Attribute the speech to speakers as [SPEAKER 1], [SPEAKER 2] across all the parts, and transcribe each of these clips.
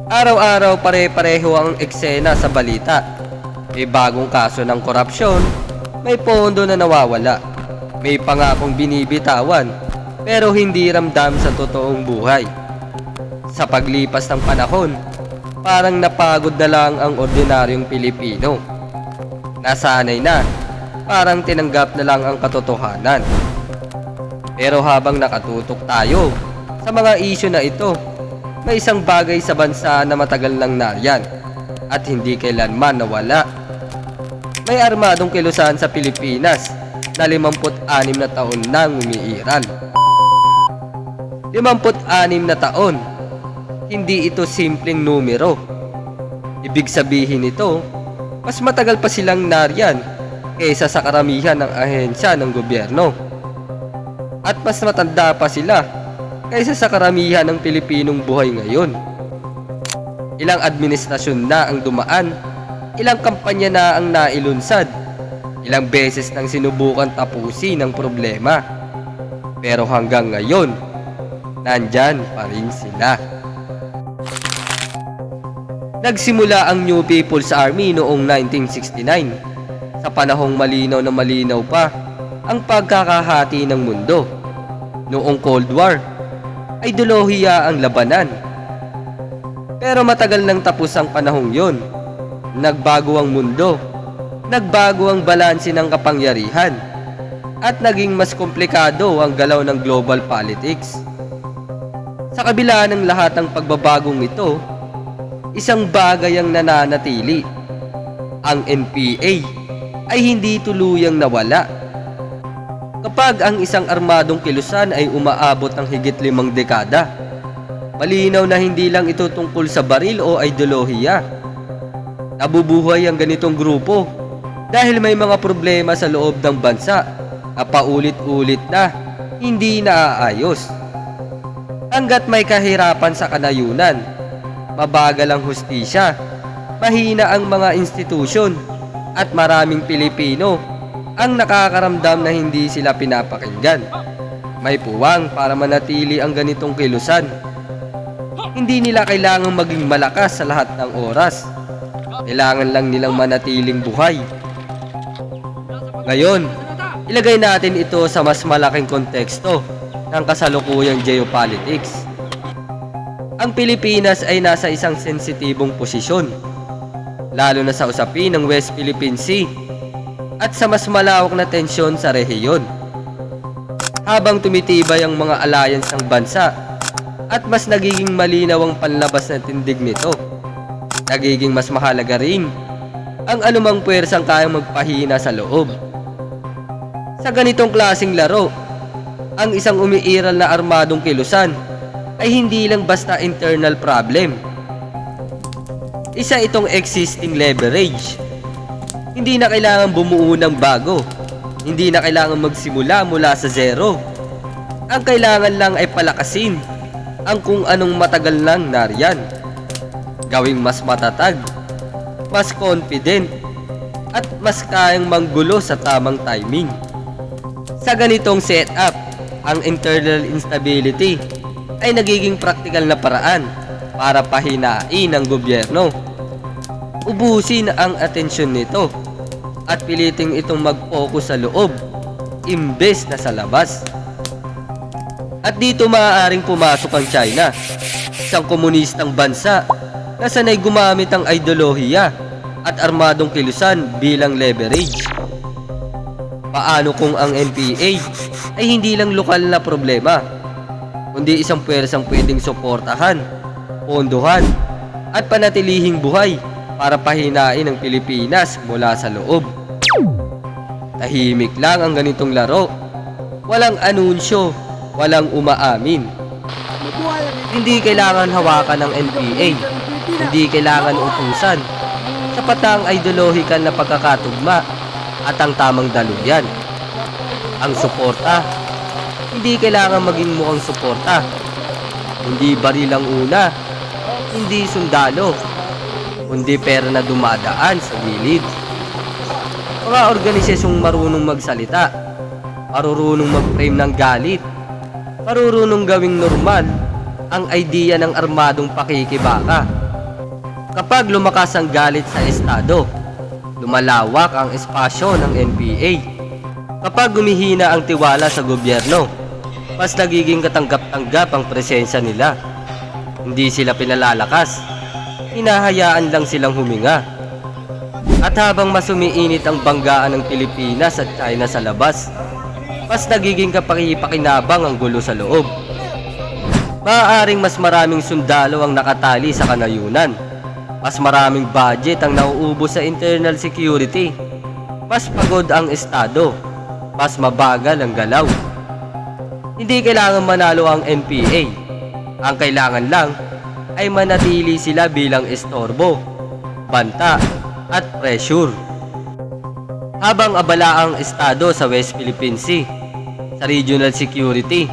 [SPEAKER 1] Araw-araw pare-pareho ang eksena sa balita. May bagong kaso ng korupsyon, may pondo na nawawala, may pangakong binibitawan, pero hindi ramdam sa totoong buhay. Sa paglipas ng panahon, parang napagod na lang ang ordinaryong Pilipino. Nasanay na, parang tinanggap na lang ang katotohanan. Pero habang nakatutok tayo sa mga isyu na ito, may isang bagay sa bansa na matagal nang nariyan at hindi kailanman nawala. May armadong kilusan sa Pilipinas na 56 na taon nang umiiral. 56 na taon, hindi ito simpleng numero. Ibig sabihin nito, mas matagal pa silang nariyan kaysa sa karamihan ng ahensya ng gobyerno. At mas matanda pa sila kaysa sa karamihan ng Pilipinong buhay ngayon. Ilang administrasyon na ang dumaan, ilang kampanya na ang nailunsad, ilang beses nang sinubukan tapusin ang problema. Pero hanggang ngayon, nandyan pa rin sila. Nagsimula ang New People's Army noong 1969, sa panahong malinaw na malinaw pa ang pagkakahati ng mundo. Noong Cold War, ideolohiya ang labanan. Pero matagal nang tapos ang panahong yon. Nagbago ang mundo, nagbago ang balanse ng kapangyarihan, at naging mas komplikado ang galaw ng global politics. Sa kabila ng lahat ng pagbabagong ito, isang bagay ang nananatili. Ang NPA ay hindi tuluyang nawala. Kapag ang isang armadong kilusan ay umaabot ng higit 5 dekada, malinaw na hindi lang ito tungkol sa baril o ideolohiya. Nabubuhay ang ganitong grupo dahil may mga problema sa loob ng bansa na paulit-ulit na hindi naaayos. Hanggat may kahirapan sa kanayunan, mabagal ang hustisya, mahina ang mga institusyon, at maraming Pilipino ang nakakaramdam na hindi sila pinapakinggan. May puwang para manatili ang ganitong kilusan. Hindi nila kailangang maging malakas sa lahat ng oras. Kailangan lang nilang manatiling buhay. Ngayon, ilagay natin ito sa mas malaking konteksto ng kasalukuyang geopolitics. Ang Pilipinas ay nasa isang sensitibong posisyon, lalo na sa usapin ng West Philippine Sea at sa mas malawak na tensyon sa rehiyon. Habang tumitibay ang mga alliance ng bansa at mas nagiging malinaw ang panlabas na tindig nito, nagiging mas mahalaga rin ang anumang puwersang kayang magpahina sa loob. Sa ganitong klaseng laro, ang isang umiiral na armadong kilusan ay hindi lang basta internal problem. Isa itong existing leverage. Hindi na kailangan bumuo ng bago. Hindi na kailangan magsimula mula sa zero. Ang kailangan lang ay palakasin ang kung anong matagal nang nariyan. Gawing mas matatag, mas confident, at mas kayang manggulo sa tamang timing. Sa ganitong setup, ang internal instability ay nagiging praktikal na paraan para pahinain ang gobyerno. Ubusin ang atensyon nito at piliting itong mag-focus sa loob imbes na sa labas. At dito maaaring pumasok ang China, isang komunistang bansa na sanay gumamit ang ideolohiya at armadong kilusan bilang leverage. Paano kung ang NPA ay hindi lang lokal na problema, kundi isang puwersang pwedeng suportahan, pondohan, at panatilihing buhay para pahinain ang Pilipinas mula sa loob? Tahimik lang ang ganitong laro. Walang anunsyo, walang umaamin. Hindi kailangan hawakan ng NPA, hindi kailangan utusan. Sapat na ang ideolohical na pagkakatugma at ang tamang daluyan. Ang suporta, hindi kailangan maging mukhang suporta. Hindi baril ang una, hindi sundalo, kundi pera na dumadaan sa gilid. Mga organisasyong marunong magsalita, marunong mag-frame ng galit, marunong gawing normal ang idea ng armadong pakikibaka Kapag lumakas ang galit sa estado, lumalawak ang espasyo ng NPA. Kapag humihina ang tiwala sa gobyerno, mas nagiging katanggap-tanggap ang presensya nila. Hindi sila pinalalakas, hinahayaan lang silang huminga. At habang mas umiinit ang banggaan ng Pilipinas at China sa labas, mas nagiging kapakipakinabang ang gulo sa loob. Maaaring mas maraming sundalo ang nakatali sa kanayunan. Mas maraming budget ang nauubos sa internal security. Mas pagod ang estado. Mas mabagal ang galaw. Hindi kailangan manalo ang NPA. Ang kailangan lang ay manatili sila bilang estorbo, banta at pressure. Habang abala ang estado sa West Philippine Sea, sa regional security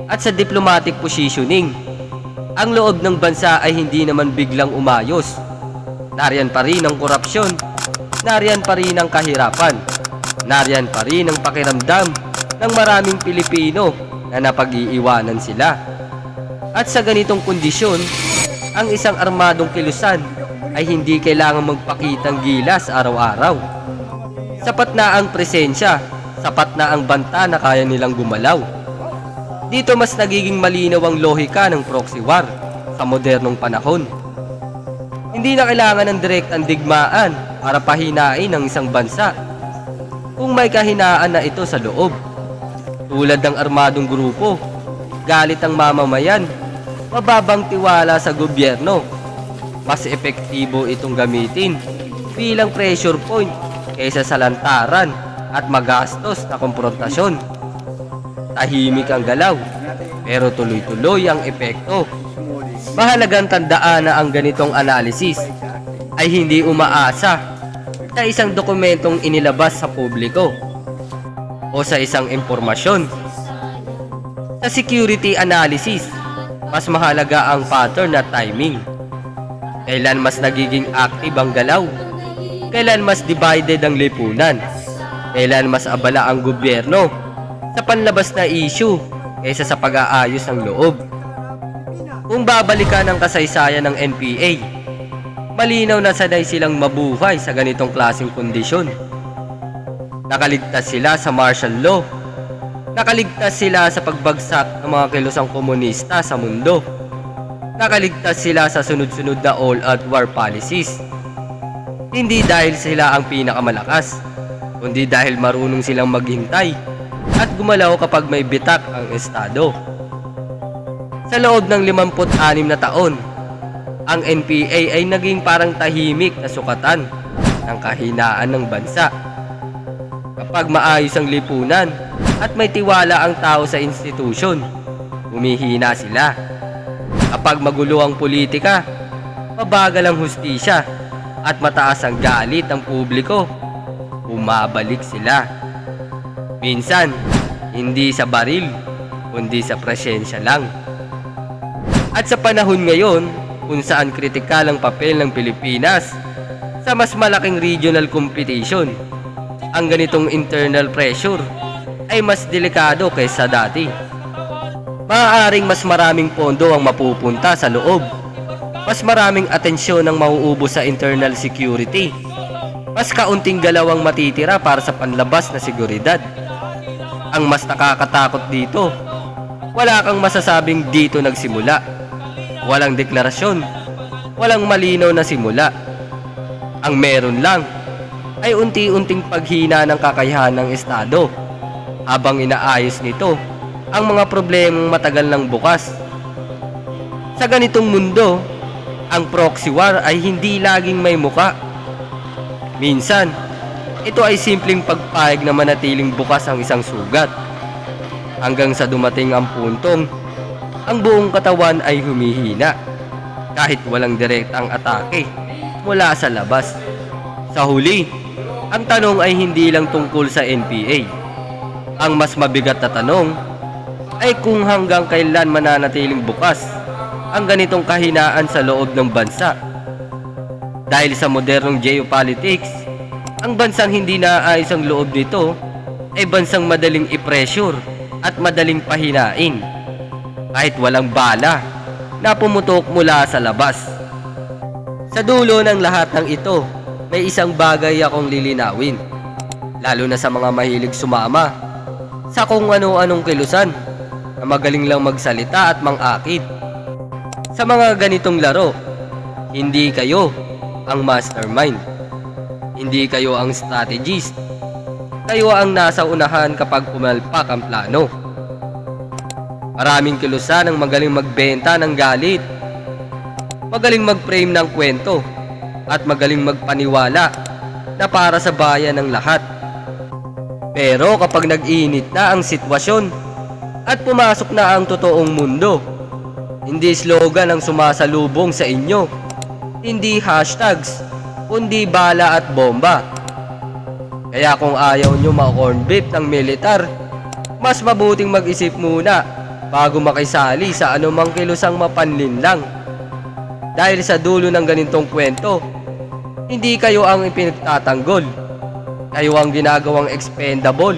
[SPEAKER 1] at sa diplomatic positioning, ang loob ng bansa ay hindi naman biglang umayos. Nariyan pa rin ang korupsyon, nariyan pa rin ang kahirapan, nariyan pa rin ang pakiramdam ng maraming Pilipino na napag-iiwanan sila. At sa ganitong kondisyon, ang isang armadong kilusan ay hindi kailangang magpakitang gilas araw-araw. Sapat na ang presensya, sapat na ang banta na kaya nilang gumalaw. Dito mas nagiging malinaw ang lohika ng proxy war sa modernong panahon. Hindi na kailangan ng direktang digmaan para pahinain ang isang bansa kung may kahinaan na ito sa loob. Tulad ng armadong grupo, galit ang mamamayan, mababang tiwala sa gobyerno. Mas epektibo itong gamitin bilang pressure point kaysa sa lantaran at magastos na komprontasyon. Tahimik ang galaw, pero tuloy-tuloy ang epekto. Mahalagang tandaan na ang ganitong analysis ay hindi umaasa sa isang dokumentong inilabas sa publiko o sa isang impormasyon. Sa security analysis, mas mahalaga ang pattern at timing. Kailan mas nagiging active ang galaw? Kailan mas divided ang lipunan? Kailan mas abala ang gobyerno sa panlabas na issue kaysa sa pag-aayos ng loob? Kung babalikan ang kasaysayan ng NPA, malinaw na sanay silang mabuhay sa ganitong klaseng kondisyon. Nakaligtas sila sa martial law. Nakaligtas sila sa pagbagsak ng mga kilusang komunista sa mundo. Nakaligtas sila sa sunod-sunod na all-out war policies. Hindi dahil sila ang pinakamalakas, kundi dahil marunong silang maghintay at gumalaw kapag may bitak ang estado. Sa loob ng 56 na taon, ang NPA ay naging parang tahimik na sukatan ng kahinaan ng bansa. Kapag maayos ang lipunan at may tiwala ang tao sa institusyon, humihina sila. Kapag magulo ang politika, mabagal ang hustisya at mataas ang galit ng publiko, bumabalik sila. Minsan, hindi sa baril, kundi sa presensya lang. At sa panahon ngayon, kung saan kritikal ang papel ng Pilipinas sa mas malaking regional competition, ang ganitong internal pressure ay mas delikado kaysa dati. Maaaring mas maraming pondo ang mapupunta sa loob. Mas maraming atensyon ang mauubos sa internal security. Mas kaunting galaw ang matitira para sa panlabas na seguridad. Ang mas nakakatakot dito, wala kang masasabing dito nagsimula. Walang deklarasyon, walang malinaw na simula. Ang meron lang ay unti-unting paghina ng kakayahan ng estado habang inaayos nito ang mga problemang matagal nang bukas. Sa ganitong mundo, ang proxy war ay hindi laging may muka. Minsan, ito ay simpleng pagpayag na manatiling bukas ang isang sugat hanggang sa dumating ang puntong ang buong katawan ay humihina kahit walang direktang atake mula sa labas. Sa huli, ang tanong ay hindi lang tungkol sa NPA. Ang mas mabigat na tanong ay kung hanggang kailan mananatiling bukas ang ganitong kahinaan sa loob ng bansa. Dahil sa modernong geopolitics, ang bansang hindi naayos ang loob nito ay bansang madaling i-pressure at madaling pahinain kahit walang bala na pumutok mula sa labas. Sa dulo ng lahat ng ito, may isang bagay akong lilinawin. Lalo na sa mga mahilig sumama sa kung ano-anong kilusan na magaling lang magsalita at mangakit. Sa mga ganitong laro, hindi kayo ang mastermind. Hindi kayo ang strategist. Kayo ang nasa unahan kapag pumalpak ang plano. Maraming kilusan ang magaling magbenta ng galit, magaling mag-frame ng kwento, at magaling magpaniwala na para sa bayan ng lahat. Pero kapag nag-init na ang sitwasyon at pumasok na ang totoong mundo, hindi slogan ang sumasalubong sa inyo, hindi hashtags, kundi bala at bomba. Kaya kung ayaw nyo ma-corn beef ng militar, mas mabuting mag-isip muna bago makisali sa anumang kilusang mapanlinlang. Dahil sa dulo ng ganitong kwento, hindi kayo ang ipinagtatanggol, kayo ang ginagawang expendable.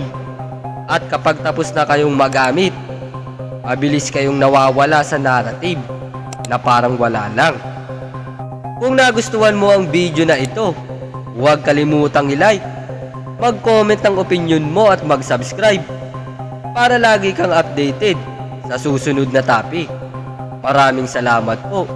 [SPEAKER 1] At kapag tapos na kayong magamit, mabilis kayong nawawala sa narrative na parang wala lang. Kung nagustuhan mo ang video na ito, huwag kalimutang i-like, mag-comment ng opinion mo at mag-subscribe para lagi kang updated sa susunod na topic. Maraming salamat po.